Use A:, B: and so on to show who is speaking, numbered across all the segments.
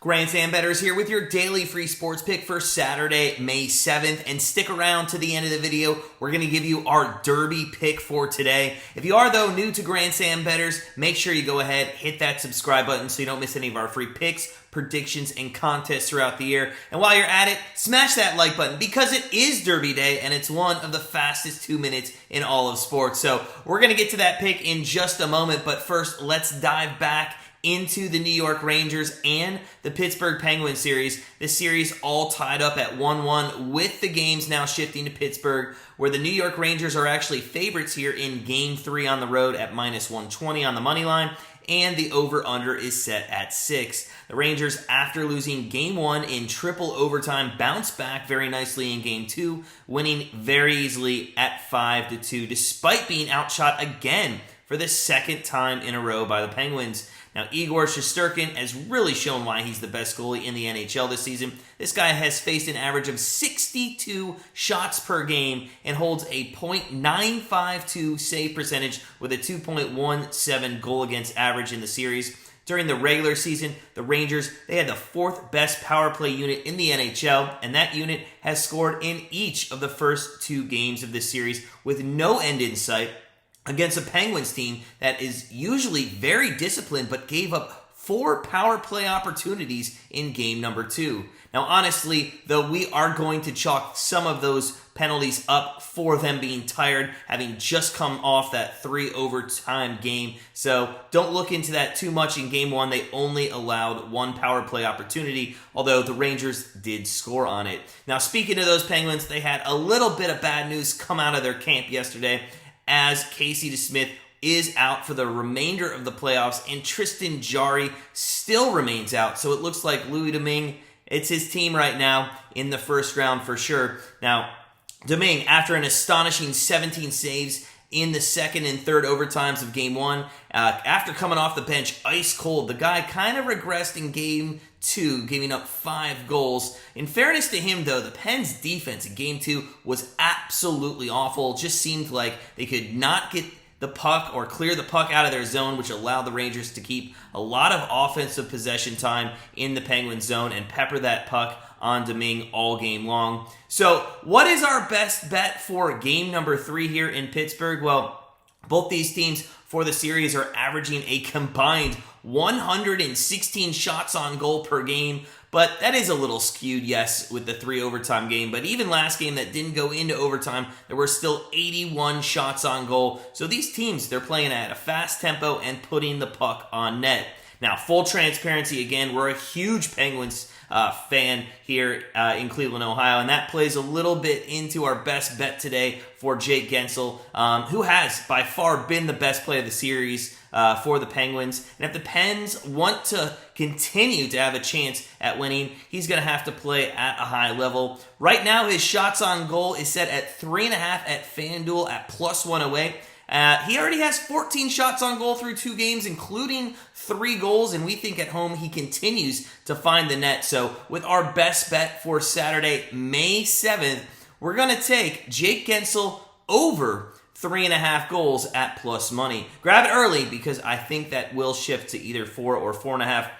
A: Grandstand Bettors here with your daily free sports pick for Saturday, May 7th. And stick around to the end of the video. We're going to give you our Derby pick for today. If you are, though, new to Grandstand Bettors, make sure you go ahead, hit that subscribe button so you don't miss any of our free picks, predictions, and contests throughout the year. And while you're at it, smash that like button because it is Derby Day and it's one of the fastest 2 minutes in all of sports. So we're going to get to that pick in just a moment. But first, let's dive back into the New York Rangers and the Pittsburgh Penguins series. This series all tied up at 1-1 with the games now shifting to Pittsburgh, where the New York Rangers are actually favorites here in Game 3 on the road at minus 120 on the money line, and the over-under is set at 6. The Rangers, after losing Game 1 in triple overtime, bounced back very nicely in Game 2, winning very easily at 5-2, despite being outshot again for the second time in a row by the Penguins. Now, Igor Shesterkin has really shown why he's the best goalie in the NHL this season. This guy has faced an average of 62 shots per game and holds a .952 save percentage with a 2.17 goal against average in the series. During the regular season, the Rangers, they had the fourth best power play unit in the NHL, and that unit has scored in each of the first 2 games of this series with no end in sight, against a Penguins team that is usually very disciplined but gave up 4 power play opportunities in game number 2. Now, honestly, though, we are going to chalk some of those penalties up for them being tired, having just come off that 3 overtime game. So don't look into that too much in game 1. They only allowed 1 power play opportunity, although the Rangers did score on it. Now, speaking of those Penguins, they had a little bit of bad news come out of their camp yesterday, as Casey DeSmith is out for the remainder of the playoffs, and Tristan Jarry still remains out. So it looks like Louis Domingue, it's his team right now in the first round for sure. Now, Domingue, after an astonishing 17 saves in the second and third overtimes of Game 1, after coming off the bench ice cold, the guy kind of regressed in Game 2, giving up 5 goals. In fairness to him, though, the Pens' defense in Game 2 was absolutely awful. Just seemed like they could not get the puck or clear the puck out of their zone, which allowed the Rangers to keep a lot of offensive possession time in the Penguins zone and pepper that puck on Domingue all game long. So what is our best bet for game number 3 here in Pittsburgh? Well, both these teams for the series are averaging a combined 116 shots on goal per game, but that is a little skewed, yes, with the 3 overtime game. But even last game that didn't go into overtime, there were still 81 shots on goal. So these teams, they're playing at a fast tempo and putting the puck on net. Now, full transparency again, we're a huge Penguins fan here in Cleveland, Ohio, and that plays a little bit into our best bet today for Jake Guentzel, who has by far been the best play of the series for the Penguins. And if the Pens want to continue to have a chance at winning, he's going to have to play at a high level. Right now, his shots on goal is set at 3.5 at FanDuel at +108. He already has 14 shots on goal through 2 games, including 3 goals, and we think at home he continues to find the net. So with our best bet for Saturday, May 7th, we're going to take Jake Guentzel over 3.5 goals at plus money. Grab it early because I think that will shift to either 4 or 4.5,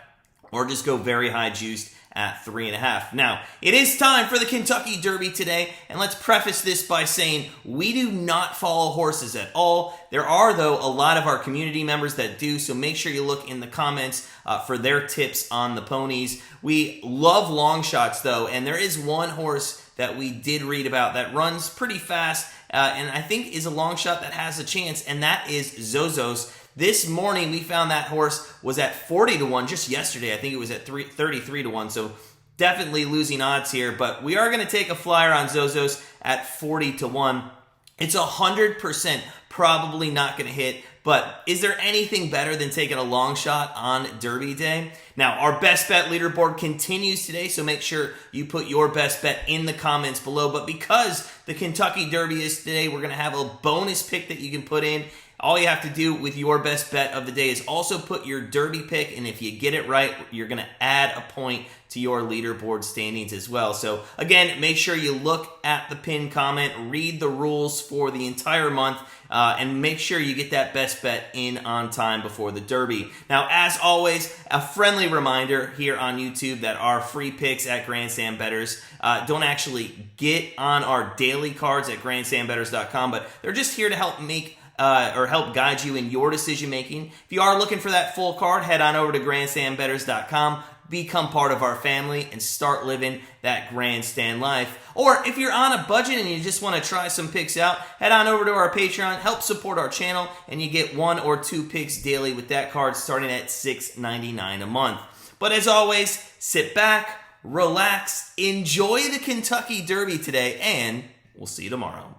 A: or just go very high juiced at 3.5. Now, it is time for the Kentucky Derby today, and let's preface this by saying we do not follow horses at all. There are, though, a lot of our community members that do, so make sure you look in the comments for their tips on the ponies. We love long shots, though, and there is one horse that we did read about that runs pretty fast, and I think is a long shot that has a chance, and that is Zozos. This morning, we found that horse was at 40-1 just yesterday. I think it was at 33-1, so definitely losing odds here. But we are going to take a flyer on Zozos at 40-1. It's 100% probably not going to hit, but is there anything better than taking a long shot on Derby Day? Now, our best bet leaderboard continues today, so make sure you put your best bet in the comments below. But because the Kentucky Derby is today, we're going to have a bonus pick that you can put in. All you have to do with your best bet of the day is also put your Derby pick, and if you get it right, you're going to add a point to your leaderboard standings as well. So again, make sure you look at the pinned comment, read the rules for the entire month, and make sure you get that best best bet in on time before the Derby. Now, as always, a friendly reminder here on YouTube that our free picks at Grandstand Bettors don't actually get on our daily cards at grandstandbettors.com, but they're just here to help make or help guide you in your decision making. If you are looking for that full card, head on over to grandstandbettors.com. Become part of our family and start living that grandstand life. Or if you're on a budget and you just want to try some picks out, head on over to our Patreon, help support our channel, and you get 1 or 2 picks daily with that card starting at $6.99 a month. But as always, sit back, relax, enjoy the Kentucky Derby today, and we'll see you tomorrow.